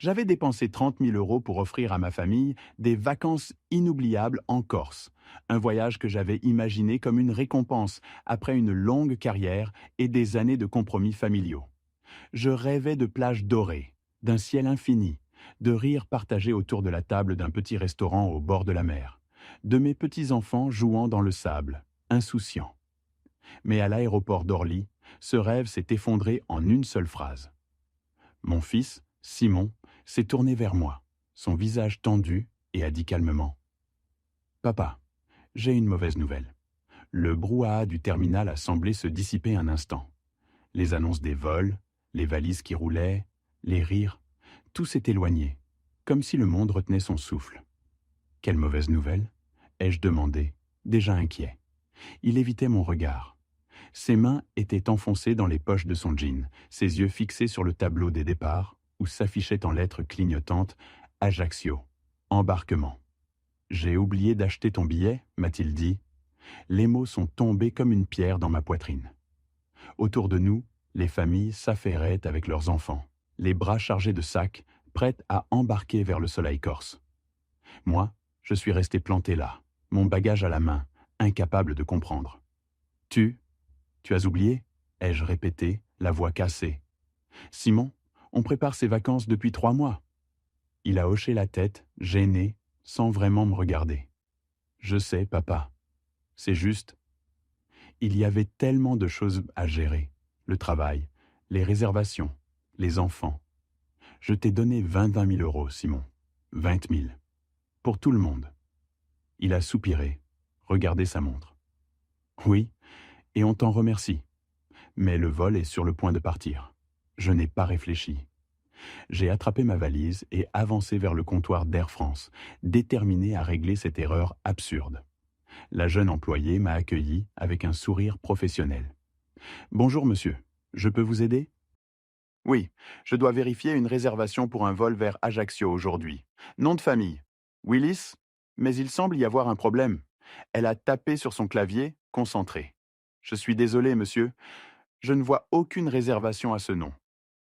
J'avais dépensé 30 000 € pour offrir à ma famille des vacances inoubliables en Corse, un voyage que j'avais imaginé comme une récompense après une longue carrière et des années de compromis familiaux. Je rêvais de plages dorées, d'un ciel infini, de rires partagés autour de la table d'un petit restaurant au bord de la mer, de mes petits-enfants jouant dans le sable, insouciants. Mais à l'aéroport d'Orly, ce rêve s'est effondré en une seule phrase. Mon fils, Simon, s'est tourné vers moi, son visage tendu, et a dit calmement: Papa, j'ai une mauvaise nouvelle. Le brouhaha du terminal a semblé se dissiper un instant. Les annonces des vols, les valises qui roulaient, les rires, tout s'est éloigné, comme si le monde retenait son souffle. Quelle mauvaise nouvelle? Ai-je demandé, déjà inquiet. Il évitait mon regard. Ses mains étaient enfoncées dans les poches de son jean, ses yeux fixés sur le tableau des départs, où s'affichait en lettres clignotantes Ajaccio, embarquement. J'ai oublié d'acheter ton billet, m'a-t-il dit. Les mots sont tombés comme une pierre dans ma poitrine. Autour de nous, les familles s'affairaient avec leurs enfants, les bras chargés de sacs, prêtes à embarquer vers le soleil corse. Moi, je suis resté planté là, mon bagage à la main, incapable de comprendre. Tu as oublié? Ai-je répété, la voix cassée. Simon, on prépare ses vacances depuis 3 mois. Il a hoché la tête, gêné, sans vraiment me regarder. Je sais, papa. C'est juste. Il y avait tellement de choses à gérer. Le travail, les réservations, les enfants. Je t'ai donné 20 000 €, Simon. 20 000. Pour tout le monde. Il a soupiré, regardé sa montre. Oui, et on t'en remercie. Mais le vol est sur le point de partir. Je n'ai pas réfléchi. J'ai attrapé ma valise et avancé vers le comptoir d'Air France, déterminé à régler cette erreur absurde. La jeune employée m'a accueilli avec un sourire professionnel. Bonjour monsieur, je peux vous aider? Oui, je dois vérifier une réservation pour un vol vers Ajaccio aujourd'hui. Nom de famille: Willis, mais il semble y avoir un problème. Elle a tapé sur son clavier, concentrée. Je suis désolé monsieur, je ne vois aucune réservation à ce nom.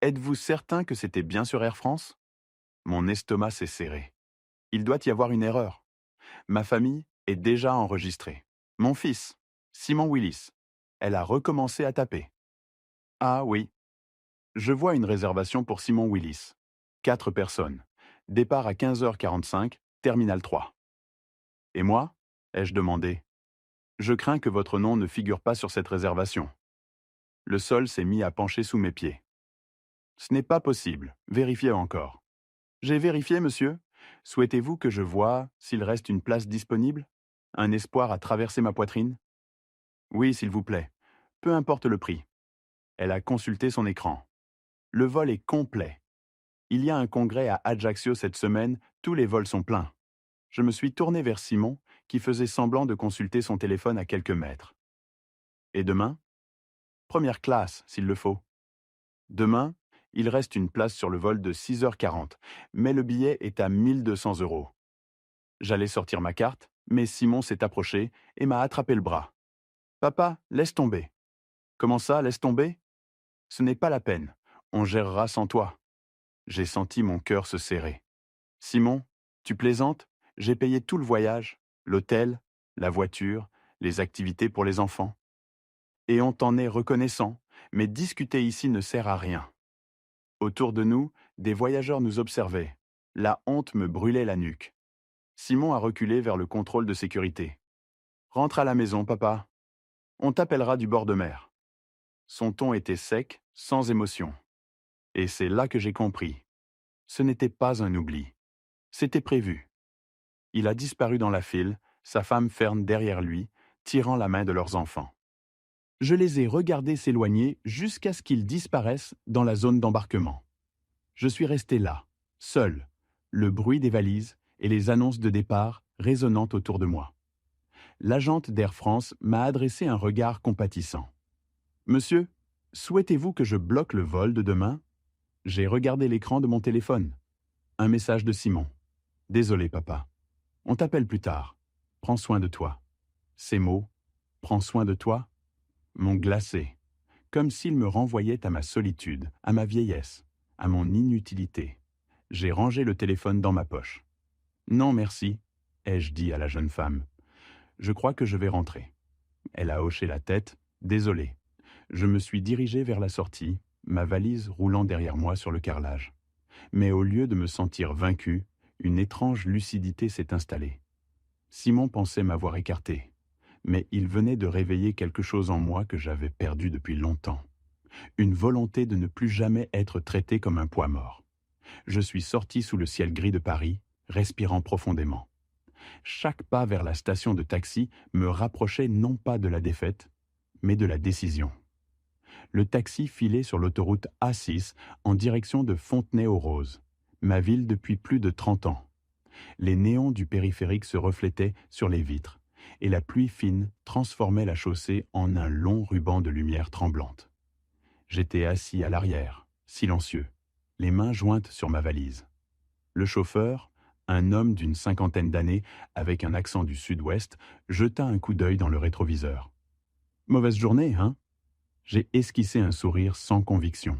Êtes-vous certain que c'était bien sur Air France? Mon estomac s'est serré. Il doit y avoir une erreur. Ma famille est déjà enregistrée. Mon fils, Simon Willis. Elle a recommencé à taper. Ah oui, je vois une réservation pour Simon Willis. 4 personnes. Départ à 15h45, terminal 3. Et moi? Ai-je demandé. Je crains que votre nom ne figure pas sur cette réservation. Le sol s'est mis à pencher sous mes pieds. Ce n'est pas possible. Vérifiez encore. J'ai vérifié, monsieur. Souhaitez-vous que je voie s'il reste une place disponible? Un espoir a traversé ma poitrine? Oui, s'il vous plaît. Peu importe le prix. Elle a consulté son écran. Le vol est complet. Il y a un congrès à Ajaccio cette semaine, tous les vols sont pleins. Je me suis tourné vers Simon, qui faisait semblant de consulter son téléphone à quelques mètres. Et demain? Première classe, s'il le faut. Demain, il reste une place sur le vol de 6h40, mais le billet est à 1 200 €. J'allais sortir ma carte, mais Simon s'est approché et m'a attrapé le bras. Papa, laisse tomber. Comment ça, laisse tomber? Ce n'est pas la peine. On gérera sans toi. J'ai senti mon cœur se serrer. Simon, tu plaisantes? J'ai payé tout le voyage, l'hôtel, la voiture, les activités pour les enfants. Et on t'en est reconnaissant, mais discuter ici ne sert à rien. Autour de nous, des voyageurs nous observaient. La honte me brûlait la nuque. Simon a reculé vers le contrôle de sécurité. Rentre à la maison, papa. On t'appellera du bord de mer. Son ton était sec, sans émotion. Et c'est là que j'ai compris. Ce n'était pas un oubli. C'était prévu. Il a disparu dans la file, sa femme ferme derrière lui, tirant la main de leurs enfants. Je les ai regardés s'éloigner jusqu'à ce qu'ils disparaissent dans la zone d'embarquement. Je suis resté là, seul, le bruit des valises et les annonces de départ résonnant autour de moi. L'agente d'Air France m'a adressé un regard compatissant. Monsieur, souhaitez-vous que je bloque le vol de demain? J'ai regardé l'écran de mon téléphone. Un message de Simon. Désolé, papa. On t'appelle plus tard. Prends soin de toi. Ces mots, prends soin de toi, m'ont glacé, comme s'ils me renvoyaient à ma solitude, à ma vieillesse, à mon inutilité. J'ai rangé le téléphone dans ma poche. Non, merci, ai-je dit à la jeune femme. Je crois que je vais rentrer. Elle a hoché la tête. Désolé. Je me suis dirigé vers la sortie, ma valise roulant derrière moi sur le carrelage. Mais au lieu de me sentir vaincu, une étrange lucidité s'est installée. Simon pensait m'avoir écarté, mais il venait de réveiller quelque chose en moi que j'avais perdu depuis longtemps. Une volonté de ne plus jamais être traité comme un poids mort. Je suis sorti sous le ciel gris de Paris, respirant profondément. Chaque pas vers la station de taxi me rapprochait non pas de la défaite, mais de la décision. Le taxi filait sur l'autoroute A6 en direction de Fontenay-aux-Roses, ma ville depuis plus de 30 ans. Les néons du périphérique se reflétaient sur les vitres, et la pluie fine transformait la chaussée en un long ruban de lumière tremblante. J'étais assis à l'arrière, silencieux, les mains jointes sur ma valise. Le chauffeur, un homme d'une 50aine d'années avec un accent du sud-ouest, jeta un coup d'œil dans le rétroviseur. « Mauvaise journée, hein ?» J'ai esquissé un sourire sans conviction.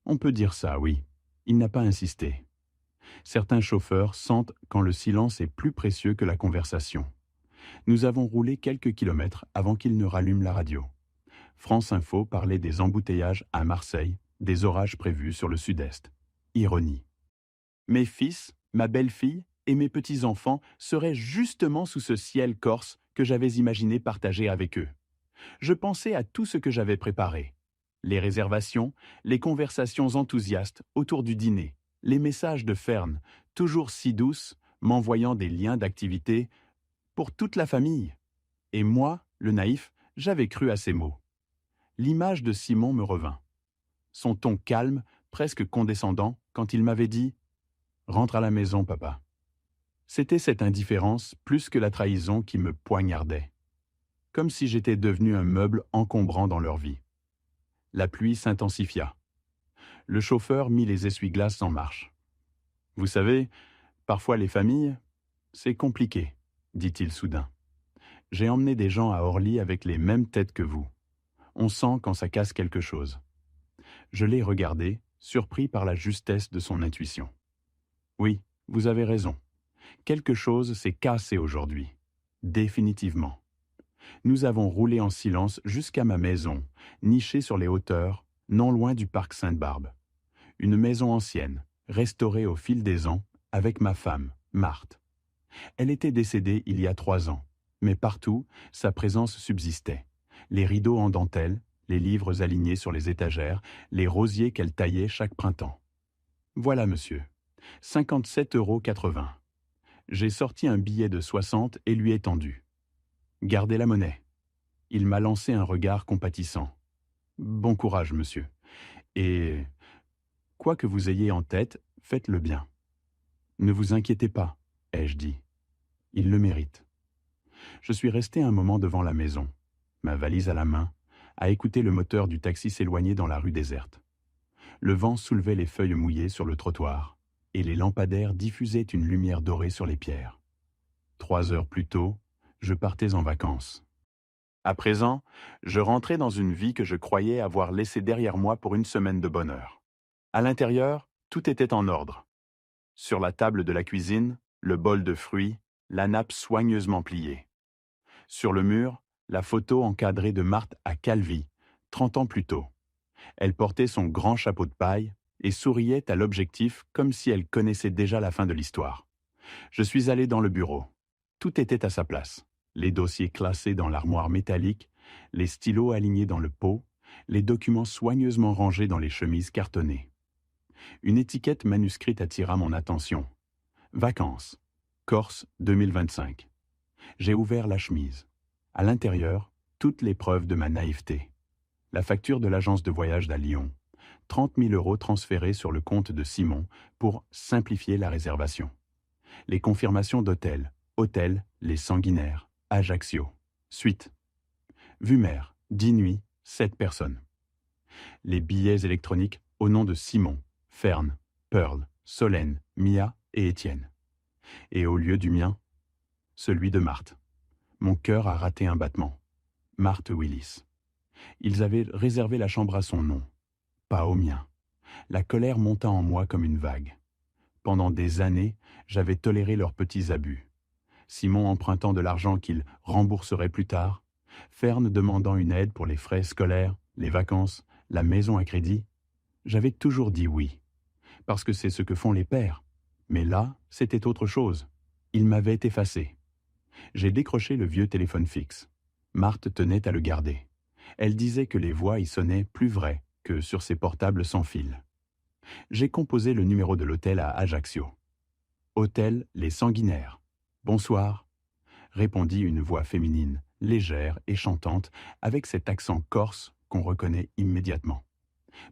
On peut dire ça, oui. Il n'a pas insisté. Certains chauffeurs sentent quand le silence est plus précieux que la conversation. Nous avons roulé quelques kilomètres avant qu'il ne rallume la radio. France Info parlait des embouteillages à Marseille, des orages prévus sur le sud-est. Ironie. Mes fils, ma belle-fille et mes petits-enfants seraient justement sous ce ciel corse que j'avais imaginé partager avec eux. Je pensais à tout ce que j'avais préparé. Les réservations, les conversations enthousiastes autour du dîner, les messages de Fern, toujours si douces, m'envoyant des liens d'activité pour toute la famille. Et moi, le naïf, j'avais cru à ces mots. L'image de Simon me revint. Son ton calme, presque condescendant, quand il m'avait dit « Rentre à la maison, papa ». C'était cette indifférence, plus que la trahison, qui me poignardait. Comme si j'étais devenu un meuble encombrant dans leur vie. La pluie s'intensifia. Le chauffeur mit les essuie-glaces en marche. « Vous savez, parfois les familles, c'est compliqué, » dit-il soudain. « J'ai emmené des gens à Orly avec les mêmes têtes que vous. On sent quand ça casse quelque chose. » Je l'ai regardé, surpris par la justesse de son intuition. « Oui, vous avez raison. Quelque chose s'est cassé aujourd'hui. Définitivement. » Nous avons roulé en silence jusqu'à ma maison, nichée sur les hauteurs, non loin du parc Sainte-Barbe. Une maison ancienne, restaurée au fil des ans, avec ma femme, Marthe. Elle était décédée il y a 3 ans, mais partout, sa présence subsistait. Les rideaux en dentelle, les livres alignés sur les étagères, les rosiers qu'elle taillait chaque printemps. Voilà, monsieur. 57,80 €. J'ai sorti un billet de 60 et lui ai tendu. Gardez la monnaie. Il m'a lancé un regard compatissant. Bon courage, monsieur. Et, quoi que vous ayez en tête, faites-le bien. Ne vous inquiétez pas, ai-je dit. Il le mérite. Je suis resté un moment devant la maison, ma valise à la main, à écouter le moteur du taxi s'éloigner dans la rue déserte. Le vent soulevait les feuilles mouillées sur le trottoir, et les lampadaires diffusaient une lumière dorée sur les pierres. 3 heures plus tôt, je partais en vacances. À présent, je rentrais dans une vie que je croyais avoir laissée derrière moi pour une semaine de bonheur. À l'intérieur, tout était en ordre. Sur la table de la cuisine, le bol de fruits, la nappe soigneusement pliée. Sur le mur, la photo encadrée de Marthe à Calvi, 30 ans plus tôt. Elle portait son grand chapeau de paille et souriait à l'objectif comme si elle connaissait déjà la fin de l'histoire. Je suis allé dans le bureau. Tout était à sa place. Les dossiers classés dans l'armoire métallique, les stylos alignés dans le pot, les documents soigneusement rangés dans les chemises cartonnées. Une étiquette manuscrite attira mon attention. Vacances. Corse 2025. J'ai ouvert la chemise. À l'intérieur, toutes les preuves de ma naïveté. La facture de l'agence de voyage à Lyon. 30 000 € transférés sur le compte de Simon pour simplifier la réservation. Les confirmations d'hôtel. Hôtel Les Sanguinaires. Ajaccio. Suite. Vue mer, 10 nuits, 7 personnes. Les billets électroniques au nom de Simon, Fern, Pearl, Solène, Mia et Étienne. Et au lieu du mien, celui de Marthe. Mon cœur a raté un battement. Marthe Willis. Ils avaient réservé la chambre à son nom, pas au mien. La colère monta en moi comme une vague. Pendant des années, j'avais toléré leurs petits abus. Simon empruntant de l'argent qu'il rembourserait plus tard, Fern demandant une aide pour les frais scolaires, les vacances, la maison à crédit. J'avais toujours dit oui, parce que c'est ce que font les pères. Mais là, c'était autre chose. Ils m'avaient effacé. J'ai décroché le vieux téléphone fixe. Marthe tenait à le garder. Elle disait que les voix y sonnaient plus vraies que sur ses portables sans fil. J'ai composé le numéro de l'hôtel à Ajaccio. Hôtel Les Sanguinaires. Bonsoir, répondit une voix féminine, légère et chantante, avec cet accent corse qu'on reconnaît immédiatement.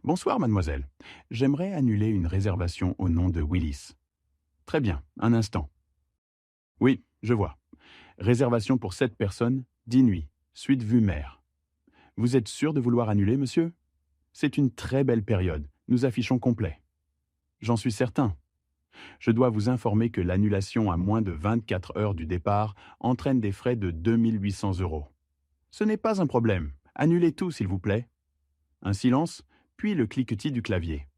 Bonsoir, mademoiselle. J'aimerais annuler une réservation au nom de Willis. Très bien, un instant. Oui, je vois. Réservation pour 7 personnes, 10 nuits, suite vue mer. Vous êtes sûr de vouloir annuler, monsieur? C'est une très belle période. Nous affichons complet. J'en suis certain. Je dois vous informer que l'annulation à moins de 24 heures du départ entraîne des frais de 2 800 €. Ce n'est pas un problème. Annulez tout, s'il vous plaît. Un silence, puis le cliquetis du clavier.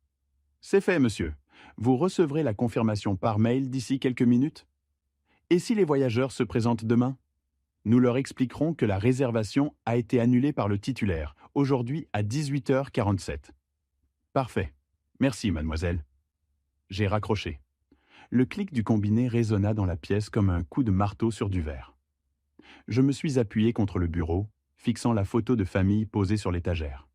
C'est fait, monsieur. Vous recevrez la confirmation par mail d'ici quelques minutes. Et si les voyageurs se présentent demain? Nous leur expliquerons que la réservation a été annulée par le titulaire, aujourd'hui à 18h47. Parfait. Merci, mademoiselle. J'ai raccroché. Le clic du combiné résonna dans la pièce comme un coup de marteau sur du verre. Je me suis appuyé contre le bureau, fixant la photo de famille posée sur l'étagère.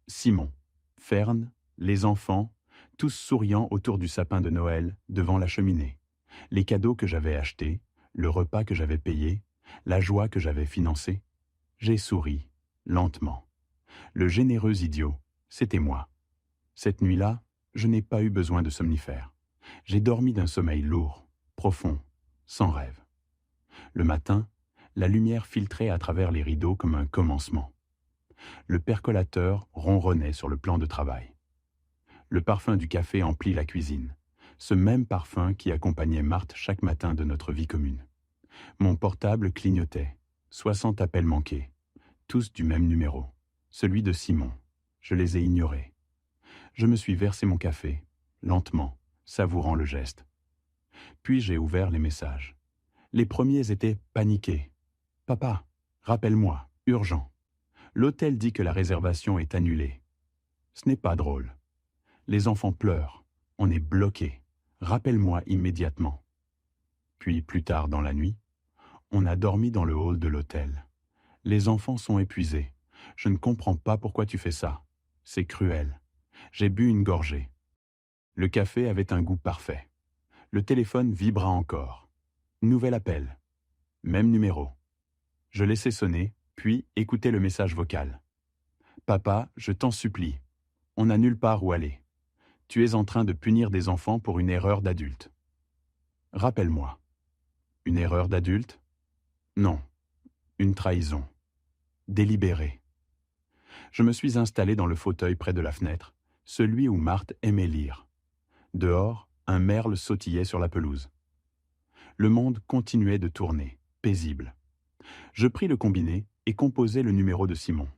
Simon, Fern, les enfants, tous souriant autour du sapin de Noël, devant la cheminée. Les cadeaux que j'avais achetés, le repas que j'avais payé, la joie que j'avais financée. J'ai souri, lentement. Le généreux idiot, c'était moi. Cette nuit-là, je n'ai pas eu besoin de somnifères. J'ai dormi d'un sommeil lourd, profond, sans rêve. Le matin, la lumière filtrait à travers les rideaux comme un commencement. Le percolateur ronronnait sur le plan de travail. Le parfum du café emplit la cuisine, ce même parfum qui accompagnait Marthe chaque matin de notre vie commune. Mon portable clignotait, 60 appels manqués, tous du même numéro, celui de Simon. Je les ai ignorés. Je me suis versé mon café, lentement, savourant le geste. Puis j'ai ouvert les messages. Les premiers étaient paniqués. « Papa, rappelle-moi, urgent. L'hôtel dit que la réservation est annulée. » Ce n'est pas drôle. Les enfants pleurent. On est bloqué. Rappelle-moi immédiatement. Puis plus tard dans la nuit, on a dormi dans le hall de l'hôtel. Les enfants sont épuisés. Je ne comprends pas pourquoi tu fais ça. C'est cruel. J'ai bu une gorgée. Le café avait un goût parfait. Le téléphone vibra encore. Nouvel appel. Même numéro. Je laissai sonner, puis écoutai le message vocal. « Papa, je t'en supplie. On n'a nulle part où aller. Tu es en train de punir des enfants pour une erreur d'adulte. Rappelle-moi. » Une erreur d'adulte? Non. Une trahison. Délibérée. Je me suis installé dans le fauteuil près de la fenêtre, celui où Marthe aimait lire. Dehors, un merle sautillait sur la pelouse. Le monde continuait de tourner, paisible. Je pris le combiné et composai le numéro de Simon.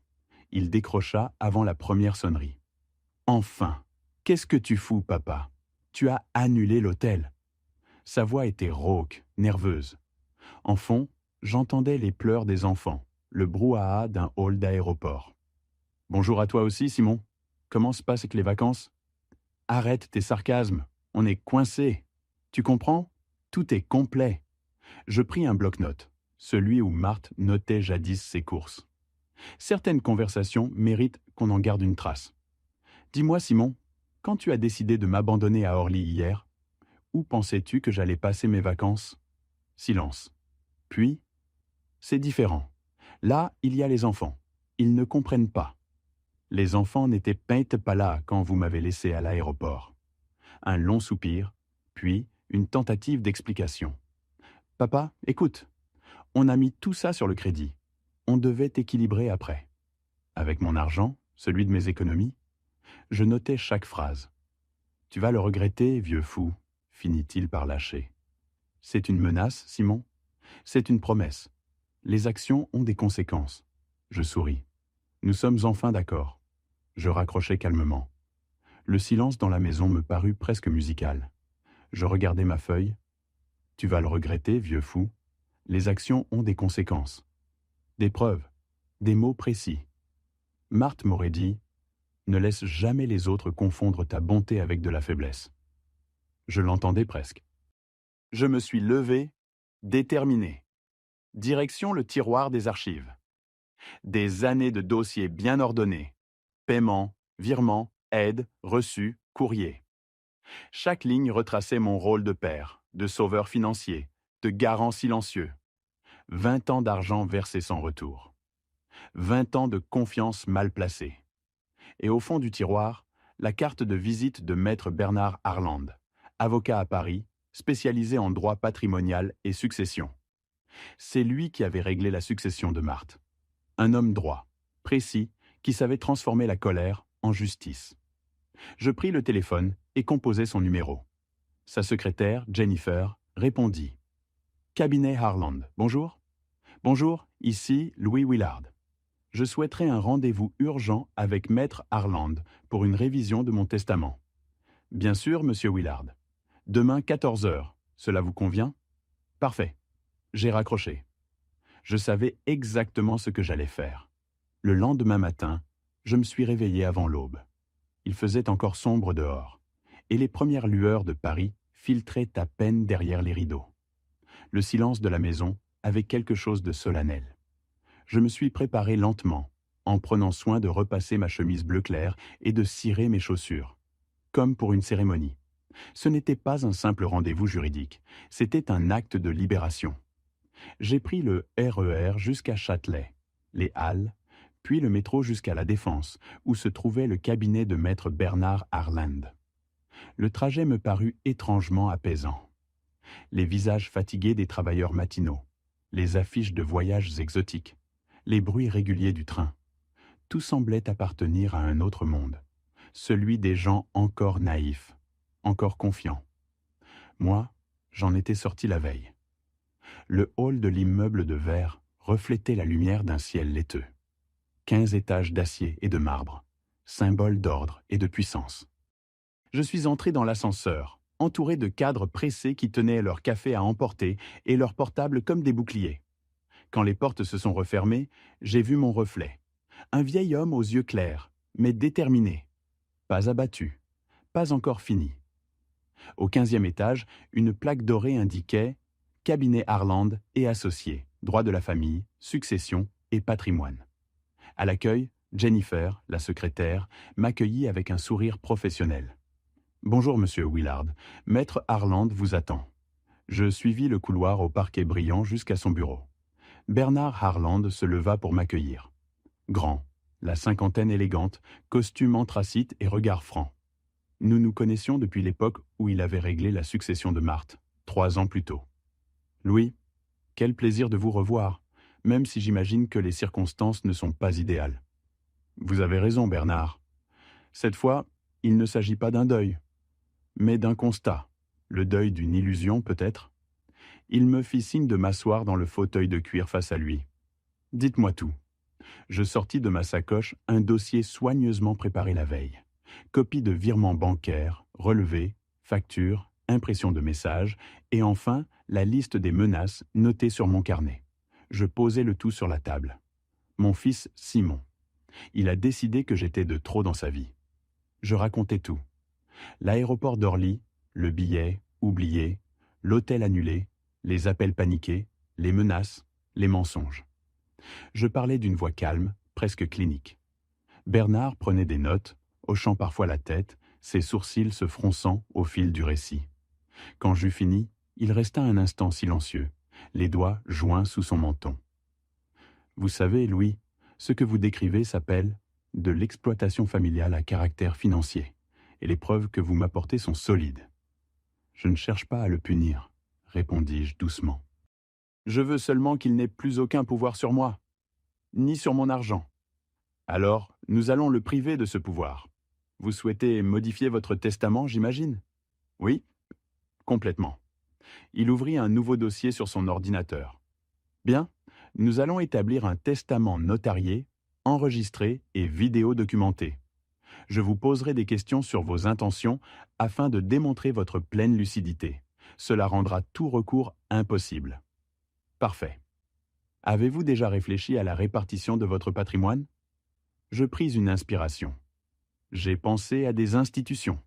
Il décrocha avant la première sonnerie. « Enfin! Qu'est-ce que tu fous, papa? Tu as annulé l'hôtel. » Sa voix était rauque, nerveuse. En fond, j'entendais les pleurs des enfants, le brouhaha d'un hall d'aéroport. « Bonjour à toi aussi, Simon. Comment se passent les vacances? Arrête tes sarcasmes, on est coincé. Tu comprends? Tout est complet. » Je pris un bloc-notes, celui où Marthe notait jadis ses courses. Certaines conversations méritent qu'on en garde une trace. Dis-moi, Simon, quand tu as décidé de m'abandonner à Orly hier, où pensais-tu que j'allais passer mes vacances? Silence. Puis, c'est différent. Là, il y a les enfants. Ils ne comprennent pas. Les enfants n'étaient pas là quand vous m'avez laissé à l'aéroport. Un long soupir, puis une tentative d'explication. Papa, écoute, on a mis tout ça sur le crédit. On devait équilibrer après. Avec mon argent, celui de mes économies, je notais chaque phrase. Tu vas le regretter, vieux fou, finit-il par lâcher. C'est une menace, Simon? C'est une promesse. Les actions ont des conséquences. Je souris. Nous sommes enfin d'accord. Je raccrochai calmement. Le silence dans la maison me parut presque musical. Je regardais ma feuille. Tu vas le regretter, vieux fou. Les actions ont des conséquences. Des preuves, des mots précis. Marthe m'aurait dit, ne laisse jamais les autres confondre ta bonté avec de la faiblesse. Je l'entendais presque. Je me suis levé, déterminé. Direction le tiroir des archives. Des années de dossiers bien ordonnés. Paiement, virement, aide, reçu, courrier. Chaque ligne retraçait mon rôle de père, de sauveur financier, de garant silencieux. 20 ans d'argent versé sans retour. 20 ans de confiance mal placée. Et au fond du tiroir, la carte de visite de maître Bernard Harland, avocat à Paris, spécialisé en droit patrimonial et succession. C'est lui qui avait réglé la succession de Marthe. Un homme droit, précis, qui savait transformer la colère en justice. Je pris le téléphone et composai son numéro. Sa secrétaire, Jennifer, répondit. Cabinet Harland, bonjour. Bonjour, ici Louis Willard. Je souhaiterais un rendez-vous urgent avec Maître Harland pour une révision de mon testament. Bien sûr, Monsieur Willard. Demain, 14 heures. Cela vous convient? Parfait. J'ai raccroché. Je savais exactement ce que j'allais faire. Le lendemain matin, je me suis réveillé avant l'aube. Il faisait encore sombre dehors, et les premières lueurs de Paris filtraient à peine derrière les rideaux. Le silence de la maison avait quelque chose de solennel. Je me suis préparé lentement, en prenant soin de repasser ma chemise bleu clair et de cirer mes chaussures, comme pour une cérémonie. Ce n'était pas un simple rendez-vous juridique, c'était un acte de libération. J'ai pris le RER jusqu'à Châtelet, les Halles, puis le métro jusqu'à La Défense, où se trouvait le cabinet de maître Bernard Harland. Le trajet me parut étrangement apaisant. Les visages fatigués des travailleurs matinaux, les affiches de voyages exotiques, les bruits réguliers du train, tout semblait appartenir à un autre monde, celui des gens encore naïfs, encore confiants. Moi, j'en étais sorti la veille. Le hall de l'immeuble de verre reflétait la lumière d'un ciel laiteux. 15 étages d'acier et de marbre, symbole d'ordre et de puissance. Je suis entré dans l'ascenseur, entouré de cadres pressés qui tenaient leur café à emporter et leurs portables comme des boucliers. Quand les portes se sont refermées, j'ai vu mon reflet. Un vieil homme aux yeux clairs, mais déterminé. Pas abattu, pas encore fini. Au 15e étage, une plaque dorée indiquait « Cabinet Harland et associés, droit de la famille, succession et patrimoine ». À l'accueil, Jennifer, la secrétaire, m'accueillit avec un sourire professionnel. « Bonjour, monsieur Willard. Maître Harland vous attend. » Je suivis le couloir au parquet brillant jusqu'à son bureau. Bernard Harland se leva pour m'accueillir. Grand, la cinquantaine élégante, costume anthracite et regard franc. Nous nous connaissions depuis l'époque où il avait réglé la succession de Marthe, 3 ans plus tôt. « Louis, quel plaisir de vous revoir, même si j'imagine que les circonstances ne sont pas idéales. » « Vous avez raison, Bernard. Cette fois, il ne s'agit pas d'un deuil, mais d'un constat, le deuil d'une illusion peut-être. » Il me fit signe de m'asseoir dans le fauteuil de cuir face à lui. « Dites-moi tout. » Je sortis de ma sacoche un dossier soigneusement préparé la veille. Copie de virements bancaires, relevés, factures, impression de messages, et enfin la liste des menaces notées sur mon carnet. Je posai le tout sur la table. Mon fils Simon. Il a décidé que j'étais de trop dans sa vie. Je racontais tout. L'aéroport d'Orly, le billet, oublié, l'hôtel annulé, les appels paniqués, les menaces, les mensonges. Je parlais d'une voix calme, presque clinique. Bernard prenait des notes, hochant parfois la tête, ses sourcils se fronçant au fil du récit. Quand j'eus fini, il resta un instant silencieux, les doigts joints sous son menton. « Vous savez, Louis, ce que vous décrivez s'appelle de l'exploitation familiale à caractère financier, et les preuves que vous m'apportez sont solides. » « Je ne cherche pas à le punir, » répondis-je doucement. « Je veux seulement qu'il n'ait plus aucun pouvoir sur moi, ni sur mon argent. Alors, nous allons le priver de ce pouvoir. Vous souhaitez modifier votre testament, j'imagine? » « Oui, complètement. » Il ouvrit un nouveau dossier sur son ordinateur. « Bien, nous allons établir un testament notarié, enregistré et vidéo documenté. Je vous poserai des questions sur vos intentions afin de démontrer votre pleine lucidité. Cela rendra tout recours impossible. Parfait. Avez-vous déjà réfléchi à la répartition de votre patrimoine? Je pris une inspiration. J'ai pensé à des institutions,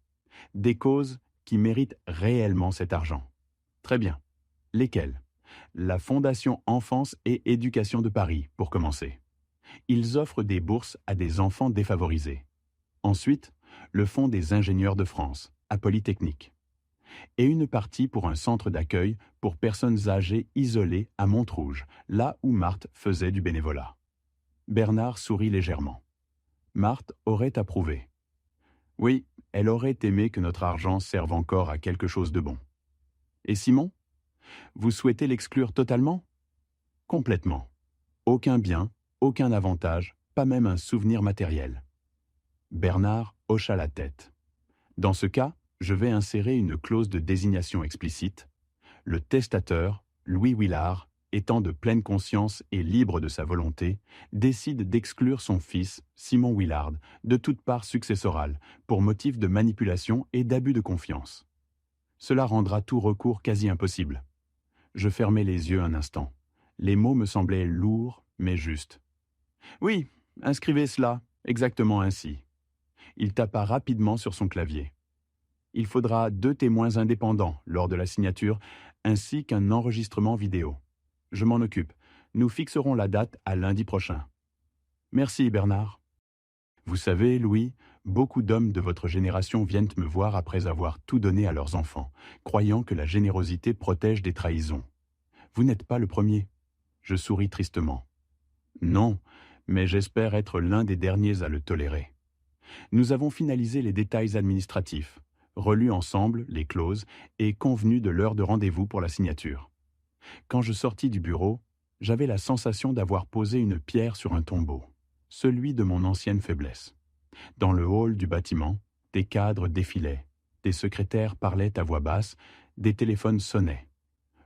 des causes qui méritent réellement cet argent. Très bien. Lesquelles? La Fondation Enfance et Éducation de Paris, pour commencer. Ils offrent des bourses à des enfants défavorisés. Ensuite, le Fonds des ingénieurs de France, à Polytechnique. Et une partie pour un centre d'accueil pour personnes âgées isolées à Montrouge, là où Marthe faisait du bénévolat. Bernard sourit légèrement. Marthe aurait approuvé. Oui, elle aurait aimé que notre argent serve encore à quelque chose de bon. Et Simon? Vous souhaitez l'exclure totalement? Complètement. Aucun bien, aucun avantage, pas même un souvenir matériel. Bernard hocha la tête. Dans ce cas, je vais insérer une clause de désignation explicite. Le testateur, Louis Willard, étant de pleine conscience et libre de sa volonté, décide d'exclure son fils, Simon Willard, de toute part successorale, pour motif de manipulation et d'abus de confiance. Cela rendra tout recours quasi impossible. Je fermai les yeux un instant. Les mots me semblaient lourds, mais justes. Oui, inscrivez cela, exactement ainsi. Il tapa rapidement sur son clavier. Il faudra 2 témoins indépendants lors de la signature, ainsi qu'un enregistrement vidéo. Je m'en occupe. Nous fixerons la date à lundi prochain. Merci, Bernard. Vous savez, Louis, beaucoup d'hommes de votre génération viennent me voir après avoir tout donné à leurs enfants, croyant que la générosité protège des trahisons. Vous n'êtes pas le premier. Je souris tristement. Non, mais j'espère être l'un des derniers à le tolérer. Nous avons finalisé les détails administratifs, relu ensemble les clauses et convenu de l'heure de rendez-vous pour la signature. Quand je sortis du bureau, j'avais la sensation d'avoir posé une pierre sur un tombeau, celui de mon ancienne faiblesse. Dans le hall du bâtiment, des cadres défilaient, des secrétaires parlaient à voix basse, des téléphones sonnaient.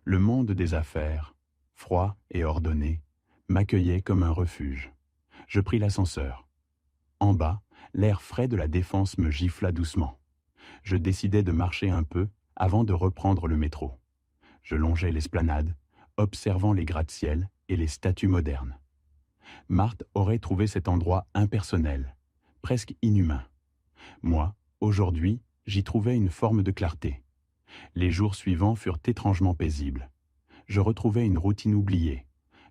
Le monde des affaires, froid et ordonné, m'accueillait comme un refuge. Je pris l'ascenseur. En bas, l'air frais de la Défense me gifla doucement. Je décidai de marcher un peu avant de reprendre le métro. Je longeai l'esplanade, observant les gratte-ciel et les statues modernes. Marthe aurait trouvé cet endroit impersonnel, presque inhumain. Moi, aujourd'hui, j'y trouvais une forme de clarté. Les jours suivants furent étrangement paisibles. Je retrouvais une routine oubliée.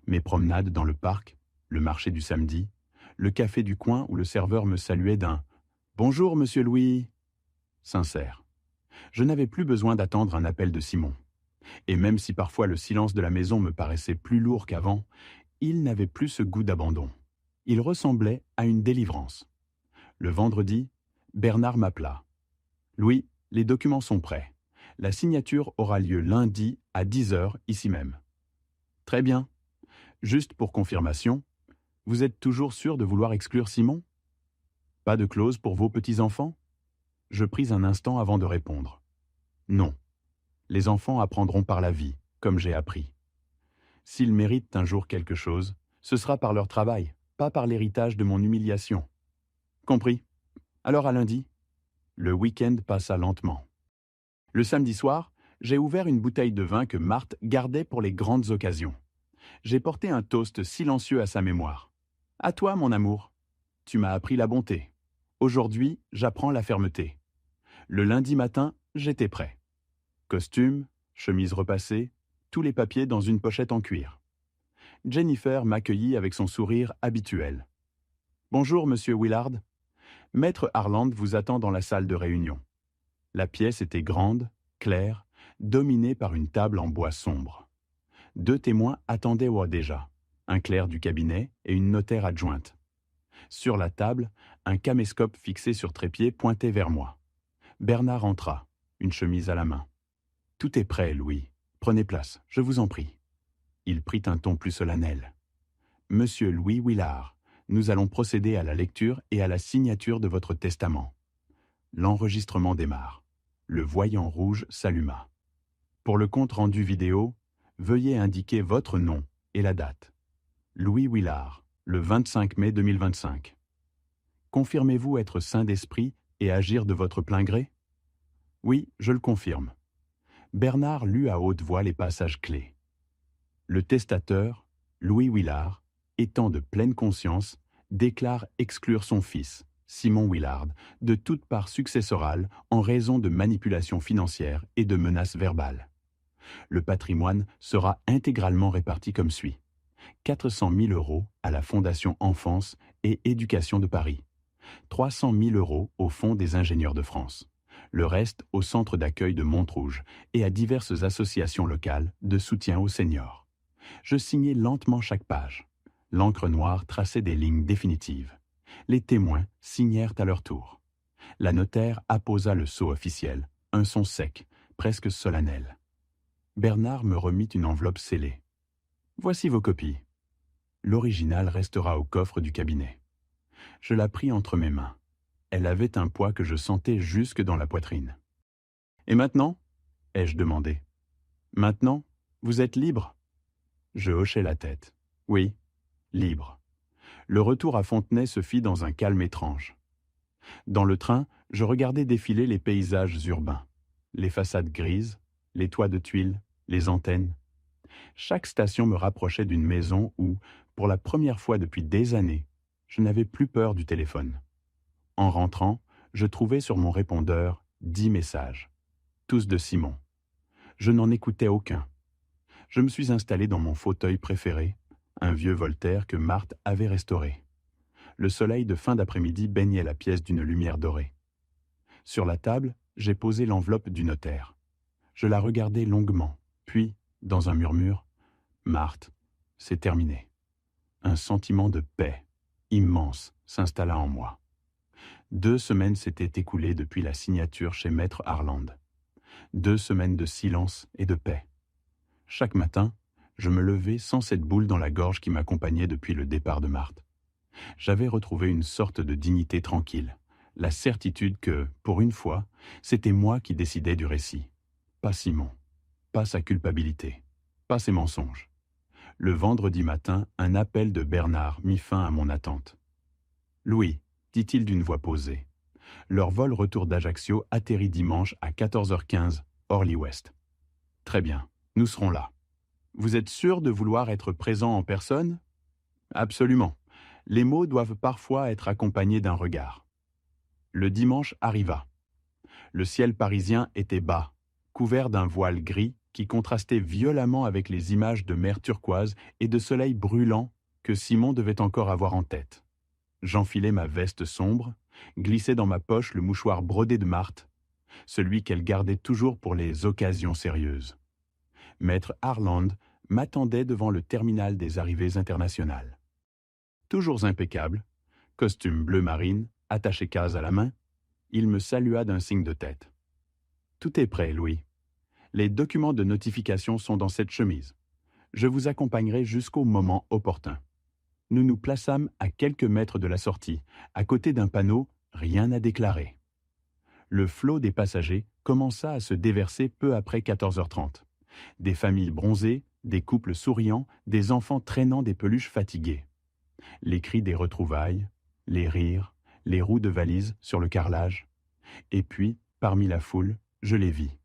Mes promenades dans le parc, le marché du samedi, le café du coin où le serveur me saluait d'un « Bonjour, monsieur Louis !» sincère. Je n'avais plus besoin d'attendre un appel de Simon. Et même si parfois le silence de la maison me paraissait plus lourd qu'avant, il n'avait plus ce goût d'abandon. Il ressemblait à une délivrance. Le vendredi, Bernard m'appela. « Louis, les documents sont prêts. La signature aura lieu lundi à 10h ici même. » « Très bien. Juste pour confirmation, vous êtes toujours sûr de vouloir exclure Simon? Pas de clause pour vos petits-enfants? » Je pris un instant avant de répondre. « Non. Les enfants apprendront par la vie, comme j'ai appris. S'ils méritent un jour quelque chose, ce sera par leur travail, pas par l'héritage de mon humiliation. Compris. Alors à lundi. » Le week-end passa lentement. Le samedi soir, j'ai ouvert une bouteille de vin que Marthe gardait pour les grandes occasions. J'ai porté un toast silencieux à sa mémoire. « À toi, mon amour. Tu m'as appris la bonté. Aujourd'hui, j'apprends la fermeté. » Le lundi matin, j'étais prêt. Costume, chemise repassée, tous les papiers dans une pochette en cuir. Jennifer m'accueillit avec son sourire habituel. « Bonjour, monsieur Willard. Maître Harland vous attend dans la salle de réunion. » La pièce était grande, claire, dominée par une table en bois sombre. 2 témoins attendaient déjà, un clerc du cabinet et une notaire adjointe. Sur la table, un caméscope fixé sur trépied pointait vers moi. Bernard entra, une chemise à la main. « Tout est prêt, Louis. Prenez place, je vous en prie. » Il prit un ton plus solennel. « Monsieur Louis Willard, nous allons procéder à la lecture et à la signature de votre testament. » L'enregistrement démarre. Le voyant rouge s'alluma. Pour le compte rendu vidéo, veuillez indiquer votre nom et la date. Louis Willard, le 25 mai 2025. Confirmez-vous être sain d'esprit et agir de votre plein gré? Oui, je le confirme. Bernard lut à haute voix les passages clés. Le testateur, Louis Willard, étant de pleine conscience, déclare exclure son fils, Simon Willard, de toute part successorale en raison de manipulations financières et de menaces verbales. Le patrimoine sera intégralement réparti comme suit. 400 000 € à la Fondation Enfance et Éducation de Paris, 300 000 € au Fonds des ingénieurs de France, le reste au centre d'accueil de Montrouge et à diverses associations locales de soutien aux seniors. Je signai lentement chaque page. L'encre noire traçait des lignes définitives. Les témoins signèrent à leur tour. La notaire apposa le sceau officiel, un son sec, presque solennel. Bernard me remit une enveloppe scellée. « Voici vos copies. L'original restera au coffre du cabinet. » Je la pris entre mes mains. Elle avait un poids que je sentais jusque dans la poitrine. « Et maintenant ?» ai-je demandé. « Maintenant, vous êtes libre ?» Je hochai la tête. « Oui, libre. » Le retour à Fontenay se fit dans un calme étrange. Dans le train, je regardais défiler les paysages urbains, les façades grises, les toits de tuiles, les antennes. Chaque station me rapprochait d'une maison où, pour la première fois depuis des années, je n'avais plus peur du téléphone. En rentrant, je trouvais sur mon répondeur 10 messages, tous de Simon. Je n'en écoutais aucun. Je me suis installé dans mon fauteuil préféré, un vieux Voltaire que Marthe avait restauré. Le soleil de fin d'après-midi baignait la pièce d'une lumière dorée. Sur la table, j'ai posé l'enveloppe du notaire. Je la regardai longuement, puis, dans un murmure, « Marthe, c'est terminé. » Un sentiment de paix, immense, s'installa en moi. 2 semaines s'étaient écoulées depuis la signature chez Maître Harland. 2 semaines de silence et de paix. Chaque matin, je me levais sans cette boule dans la gorge qui m'accompagnait depuis le départ de Marthe. J'avais retrouvé une sorte de dignité tranquille, la certitude que, pour une fois, c'était moi qui décidais du récit. Pas Simon, pas sa culpabilité, pas ses mensonges. Le vendredi matin, un appel de Bernard mit fin à mon attente. « Louis, » dit-il d'une voix posée, « leur vol retour d'Ajaccio atterrit dimanche à 14h15, Orly-Ouest. »« Très bien, nous serons là. »« Vous êtes sûr de vouloir être présent en personne ?»« Absolument. Les mots doivent parfois être accompagnés d'un regard. » Le dimanche arriva. Le ciel parisien était bas, couvert d'un voile gris qui contrastait violemment avec les images de mer turquoise et de soleil brûlant que Simon devait encore avoir en tête. J'enfilai ma veste sombre, glissai dans ma poche le mouchoir brodé de Marthe, celui qu'elle gardait toujours pour les occasions sérieuses. Maître Harland m'attendait devant le terminal des arrivées internationales. Toujours impeccable, costume bleu marine, attaché-case à la main, il me salua d'un signe de tête. « Tout est prêt, Louis. Les documents de notification sont dans cette chemise. Je vous accompagnerai jusqu'au moment opportun. » Nous nous plaçâmes à quelques mètres de la sortie, à côté d'un panneau « Rien à déclarer ». Le flot des passagers commença à se déverser peu après 14h30. Des familles bronzées, des couples souriants, des enfants traînant des peluches fatiguées. Les cris des retrouvailles, les rires, les roues de valises sur le carrelage. Et puis, parmi la foule, je les vis.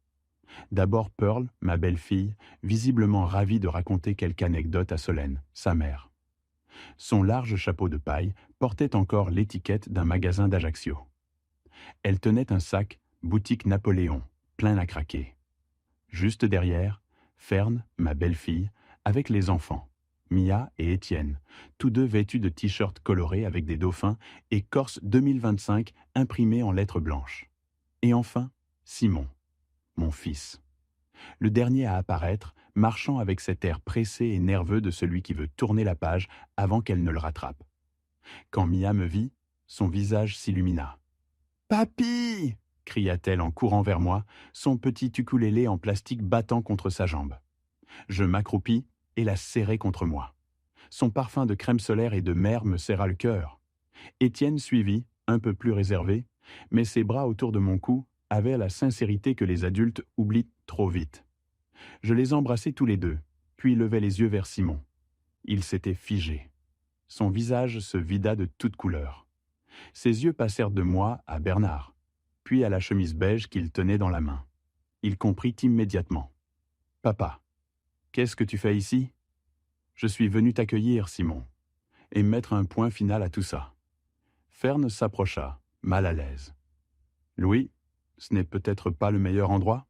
D'abord Pearl, ma belle-fille, visiblement ravie de raconter quelque anecdote à Solène, sa mère. Son large chapeau de paille portait encore l'étiquette d'un magasin d'Ajaccio. Elle tenait un sac « Boutique Napoléon », plein à craquer. Juste derrière, Ferne, ma belle-fille, avec les enfants, Mia et Étienne, tous deux vêtus de t-shirts colorés avec des dauphins et Corse 2025 imprimés en lettres blanches. Et enfin, Simon, mon fils. Le dernier à apparaître, marchant avec cet air pressé et nerveux de celui qui veut tourner la page avant qu'elle ne le rattrape. Quand Mia me vit, son visage s'illumina. « Papy !» cria-t-elle en courant vers moi, son petit ukulélé en plastique battant contre sa jambe. Je m'accroupis et la serrai contre moi. Son parfum de crème solaire et de mer me serra le cœur. Étienne suivit, un peu plus réservé, mais ses bras autour de mon cou avaient la sincérité que les adultes oublient trop vite. Je les embrassai tous les deux, puis levai les yeux vers Simon. Il s'était figé. Son visage se vida de toutes couleurs. Ses yeux passèrent de moi à Bernard, puis à la chemise beige qu'il tenait dans la main. Il comprit immédiatement. « Papa, qu'est-ce que tu fais ici ?»« Je suis venu t'accueillir, Simon, et mettre un point final à tout ça. » Fern s'approcha, mal à l'aise. « Louis, ce n'est peut-être pas le meilleur endroit ?»«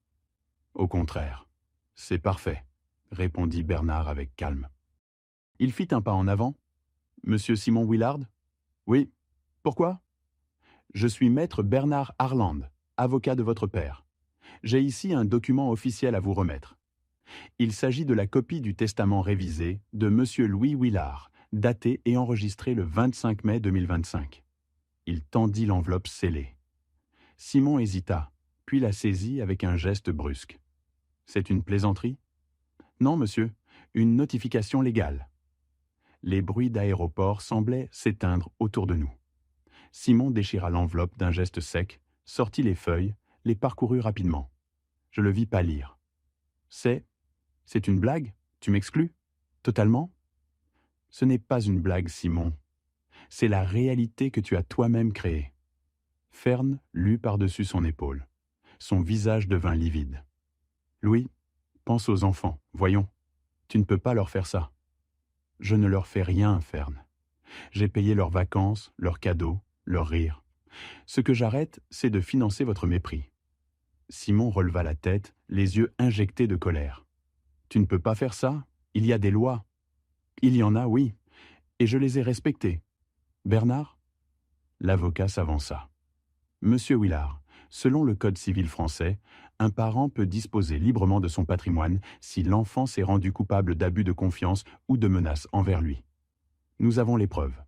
Au contraire, c'est parfait, » répondit Bernard avec calme. Il fit un pas en avant. « Monsieur Simon Willard ?»« Oui. Pourquoi ?»« Je suis maître Bernard Harland, avocat de votre père. J'ai ici un document officiel à vous remettre. Il s'agit de la copie du testament révisé de Monsieur Louis Willard, daté et enregistré le 25 mai 2025. » Il tendit l'enveloppe scellée. Simon hésita, puis la saisit avec un geste brusque. « C'est une plaisanterie ?»« Non, monsieur, une notification légale. » Les bruits d'aéroport semblaient s'éteindre autour de nous. Simon déchira l'enveloppe d'un geste sec, sortit les feuilles, les parcourut rapidement. Je le vis pâlir. « C'est une blague? Tu m'exclus? Totalement ?»« Ce n'est pas une blague, Simon. C'est la réalité que tu as toi-même créée. » Fern lut par-dessus son épaule. Son visage devint livide. « Louis, pense aux enfants, voyons. Tu ne peux pas leur faire ça. »« Je ne leur fais rien, Fern. J'ai payé leurs vacances, leurs cadeaux, leurs rires. Ce que j'arrête, c'est de financer votre mépris. » Simon releva la tête, les yeux injectés de colère. « Tu ne peux pas faire ça? Il y a des lois. »« Il y en a, oui, et je les ai respectées. »« Bernard ?» L'avocat s'avança. « Monsieur Willard, selon le Code civil français, un parent peut disposer librement de son patrimoine si l'enfant s'est rendu coupable d'abus de confiance ou de menaces envers lui. Nous avons les preuves. »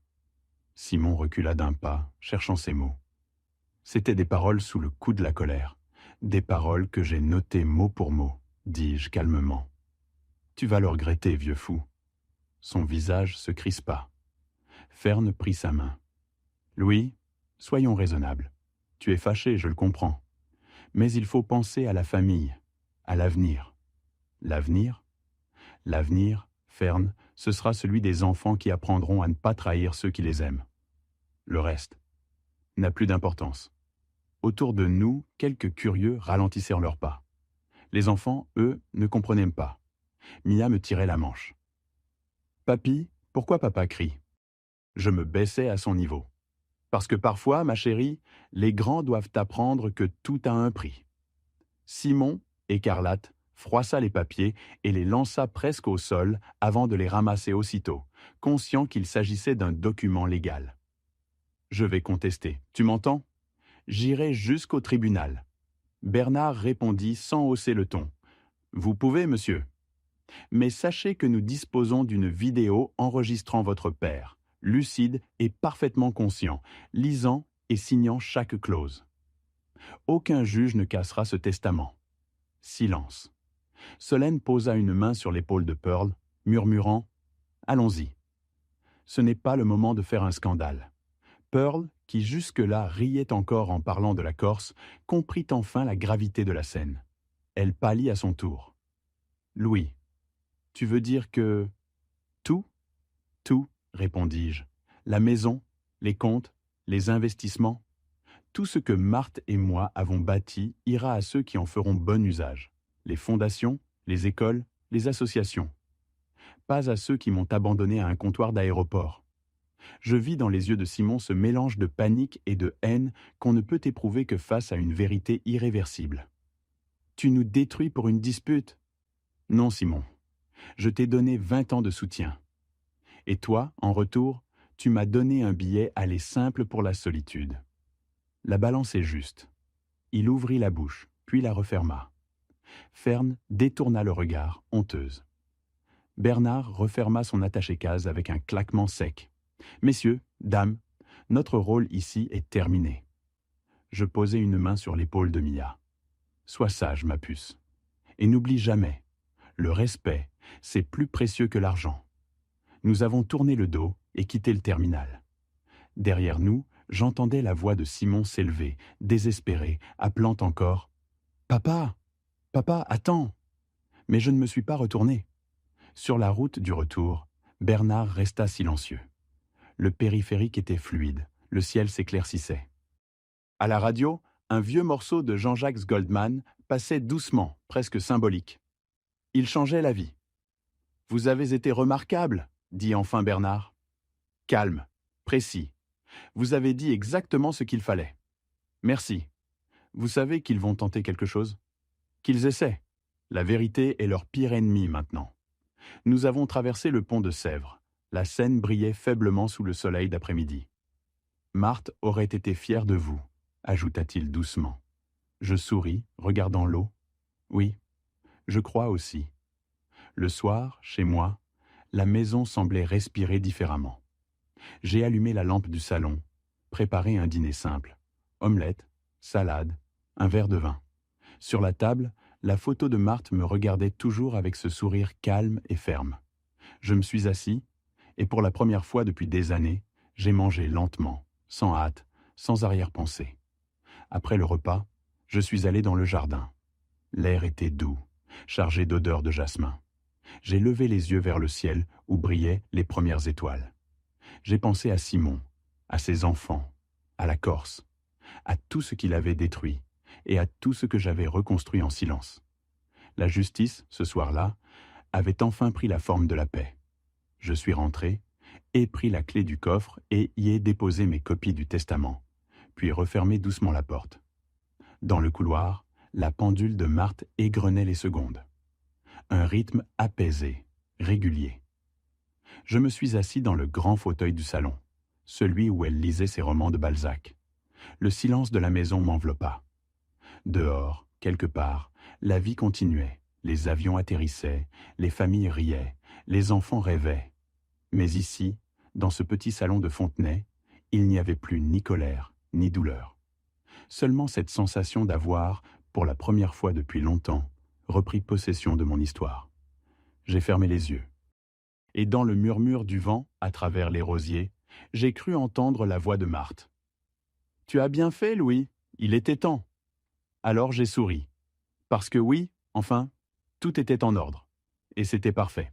Simon recula d'un pas, cherchant ses mots. C'étaient des paroles sous le coup de la colère, des paroles que j'ai notées mot pour mot, dis-je calmement. « Tu vas le regretter, vieux fou. » Son visage se crispa. Fern prit sa main. « Louis, soyons raisonnables. Tu es fâché, je le comprends. Mais il faut penser à la famille, à l'avenir. » L'avenir ? L'avenir, Fern, ce sera celui des enfants qui apprendront à ne pas trahir ceux qui les aiment. Le reste n'a plus d'importance. Autour de nous, quelques curieux ralentissèrent leurs pas. Les enfants, eux, ne comprenaient pas. Mia me tirait la manche. « Papy, pourquoi papa crie ?» Je me baissais à son niveau. « Parce que parfois, ma chérie, les grands doivent apprendre que tout a un prix. » Simon, écarlate, froissa les papiers et les lança presque au sol avant de les ramasser aussitôt, conscient qu'il s'agissait d'un document légal. « Je vais contester, tu m'entends ? J'irai jusqu'au tribunal. » Bernard répondit sans hausser le ton. « Vous pouvez, monsieur. Mais sachez que nous disposons d'une vidéo enregistrant votre père, lucide et parfaitement conscient, lisant et signant chaque clause. Aucun juge ne cassera ce testament. » Silence. Solène posa une main sur l'épaule de Pearl, murmurant « Allons-y. » Ce n'est pas le moment de faire un scandale. Pearl, qui jusque-là riait encore en parlant de la Corse, comprit enfin la gravité de la scène. Elle pâlit à son tour. « Louis, tu veux dire que... » « Tout ? Tout, répondis-je. La maison, les comptes, les investissements. Tout ce que Marthe et moi avons bâti ira à ceux qui en feront bon usage. Les fondations, les écoles, les associations. Pas à ceux qui m'ont abandonné à un comptoir d'aéroport. Je vis dans les yeux de Simon ce mélange de panique et de haine qu'on ne peut éprouver que face à une vérité irréversible. « Tu nous détruis pour une dispute ?» « Non, Simon. Je t'ai donné 20 ans de soutien. Et toi, en retour, tu m'as donné un billet aller simple pour la solitude. La balance est juste. » Il ouvrit la bouche, puis la referma. Fern détourna le regard, honteuse. Bernard referma son attaché-case avec un claquement sec. « Messieurs, dames, notre rôle ici est terminé. » Je posai une main sur l'épaule de Mia. « Sois sage, ma puce. Et n'oublie jamais, le respect, c'est plus précieux que l'argent. » Nous avons tourné le dos et quitté le terminal. Derrière nous, j'entendais la voix de Simon s'élever, désespérée, appelant encore « Papa, papa, attends !» Mais je ne me suis pas retourné. Sur la route du retour, Bernard resta silencieux. Le périphérique était fluide, Le ciel s'éclaircissait. À la radio, un vieux morceau de Jean-Jacques Goldman passait doucement, presque symbolique. Il changeait la vie. « Vous avez été remarquable », dit enfin Bernard. Calme, précis. Vous avez dit exactement ce qu'il fallait. Merci. Vous savez qu'ils vont tenter quelque chose? Qu'ils essaient. La vérité est leur pire ennemi maintenant. Nous avons traversé le pont de Sèvres. La Seine brillait faiblement sous le soleil d'après-midi. Marthe aurait été fière de vous, ajouta-t-il doucement. Je souris, regardant l'eau. Oui, je crois aussi. Le soir, chez moi, la maison semblait respirer différemment. J'ai allumé la lampe du salon, préparé un dîner simple. Omelette, salade, un verre de vin. Sur la table, la photo de Marthe me regardait toujours avec ce sourire calme et ferme. Je me suis assis, et pour la première fois depuis des années, j'ai mangé lentement, sans hâte, sans arrière-pensée. Après le repas, je suis allé dans le jardin. L'air était doux, chargé d'odeurs de jasmin. J'ai levé les yeux vers le ciel où brillaient les premières étoiles. J'ai pensé à Simon, à ses enfants, à la Corse, à tout ce qu'il avait détruit et à tout ce que j'avais reconstruit en silence. La justice, ce soir-là, avait enfin pris la forme de la paix. Je suis rentré, ai pris la clé du coffre et y ai déposé mes copies du testament, puis refermé doucement la porte. Dans le couloir, la pendule de Marthe égrenait les secondes. Un rythme apaisé, régulier. Je me suis assis dans le grand fauteuil du salon, celui où elle lisait ses romans de Balzac. Le silence de la maison m'enveloppa. Dehors, quelque part, la vie continuait. Les avions atterrissaient, les familles riaient, les enfants rêvaient. Mais ici, dans ce petit salon de Fontenay, il n'y avait plus ni colère, ni douleur. Seulement cette sensation d'avoir, pour la première fois depuis longtemps, repris possession de mon histoire. J'ai fermé les yeux. Et dans le murmure du vent, à travers les rosiers, j'ai cru entendre la voix de Marthe. « Tu as bien fait, Louis, il était temps. » Alors j'ai souri. Parce que oui, enfin, tout était en ordre. Et c'était parfait.